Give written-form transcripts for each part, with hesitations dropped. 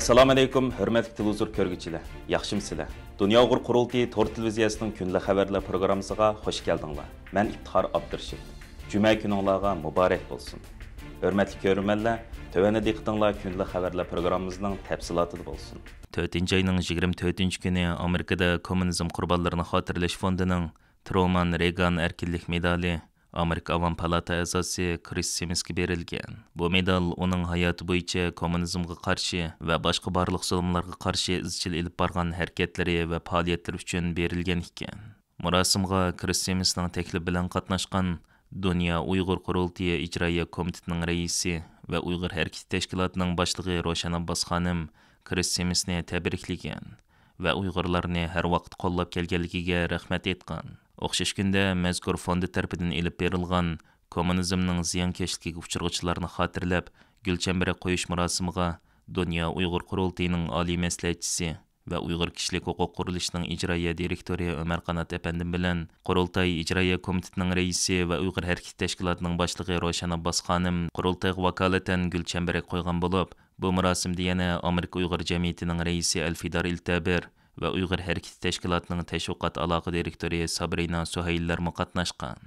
Assalomu alaykum, hurmatli televizor ko'rguvchilar. Yaxshimsizlar? Dunyo Uyg'ur qurultiyi Tor televiziyasining kunlik xabarlar programmasiga xush keldinglar. Men Iftixor Abdurashid. Juma kuningizga muborak bo'lsin. Hurmatli ko'ruvchilar, tövəndə diqqətinizlər kunlik xabarlar programmamızın təfsilatı bo'lsin. 4-ayning 24-kuni Amerikada Kommunizm qurbonlarini xotirlash fondining Truman Reagan erkinlik medali Amerika Avam Palata a'zosi Chris Simsga berilgan. Bu medal uning hayoti bo'yicha kommunizmga qarshi va boshqa barliq zulmlarga qarshi izchil ilib borgan harakatlari va faoliyatlari uchun berilgan ekan. Murosimga Chris Simsning taklif bilan qatnashgan Dunyo Uyg'ur qurultiyi ijroiya komitetining raisi va Uyg'ur harakati tashkilotining boshlig'i Roshan Abbos xonim Chris Simsni tabriklagan va Uyg'urlarni har vaqt qo'llab kelganligiga rahmat aytgan. O'xshash kunda mazkur fondi tarafidan elib berilgan kommunizmning ziyonkashligiga uchirg'uvchilarni xotirlab gul chambari qo'yish murosimiga Dunyo Uyg'ur qurultiyining oliy maslahatchisi va Uyg'ur kishilik huquq qurilishining ijroiya direktori Umar Qanat apandim bilan qurultay ijroiya komitetining raisi va Uyg'ur harakati tashkilotining boshlig'i Roshan Abbos xonim qurultayga vakolatan gul chambari qo'ygan bo'lib, bu murosimda yana Amerika Uyg'ur jamiyatining raisi Alfidar Iltabir va Uyg'ur harakati tashkilotining tashviqot aloqa direktori Sabrina Suhayllar qatnashgan.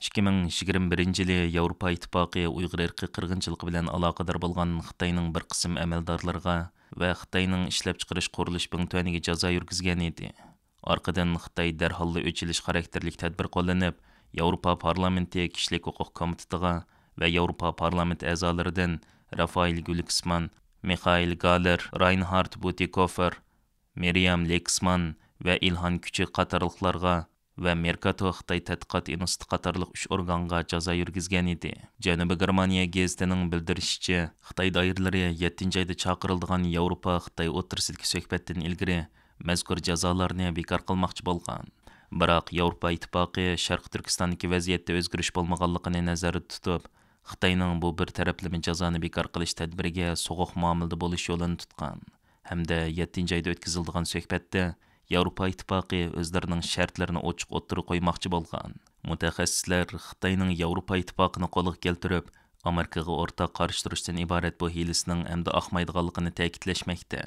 2021-yili Yevropa ittifoqi Uyg'ur irqiy qirg'inchiligi bilan aloqador bo'lgan Xitoyning bir qism amaldorlarga va Xitoyning ishlab chiqarish qurilish punktlariga jazo yurgizgan edi. Orqadan Xitoy darhol o'chilish xarakterli tadbir qo'llanib, Yevropa parlamenti kishilik huquq komitetiga va Yevropa parlament a'zolaridan Rafael Glucksmann, Mikhail Galer, Reinhard Butikofer, Miriam Lexman va Ilhan Küçük qatorliqlarga va Mercato Xitoy tadqiqot instituti qatorliq 3 organga jazo yurgizgan edi. Janubiy Germaniya gazetining bildirishicha, Xitoy doiralari 7-oyda chaqirilgan Yevropa Xitoy o'rtasidagi suhbatdan ilgari mazkur jazolarni bekor qilmoqchi bo'lgan. Biroq Yevropa ittifoqi Sharq Turkistondagi vaziyatda o'zgarish bo'lmaganligini nazarda tutib, Xitoyning bu bir taraflama jazoni bekor qilish tadbiriga so'g'uq muomalada bo'lish yo'lini tutgan hamda 7-oyda o'tkaziladigan suhbatda Yevropa ittifoqi o'zlarining shartlarini ochiq o'ttirib qo'ymoqchi bo'lgan. Mutaxassislar Xitoyning Yevropa ittifoqini qo'lga keltirib, Amerikaga o'rtaq qarshi turishdan iborat bu hilisining endi oqmaydiganligini ta'kidlashmoqda.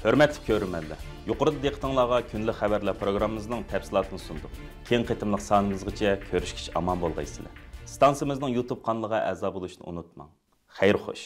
Hurmatli ko'ruvchilar, yuqorida diqqatingizga kunlik xabarlar programmamizning tafsilotini sundik. Keng qitimliq sonimizgacha ko'rishgich omon bo'lgaysizlar. Stansiyamizning YouTube kanaliga a'zo bo'lishni unutmang. Xayr xo'sh.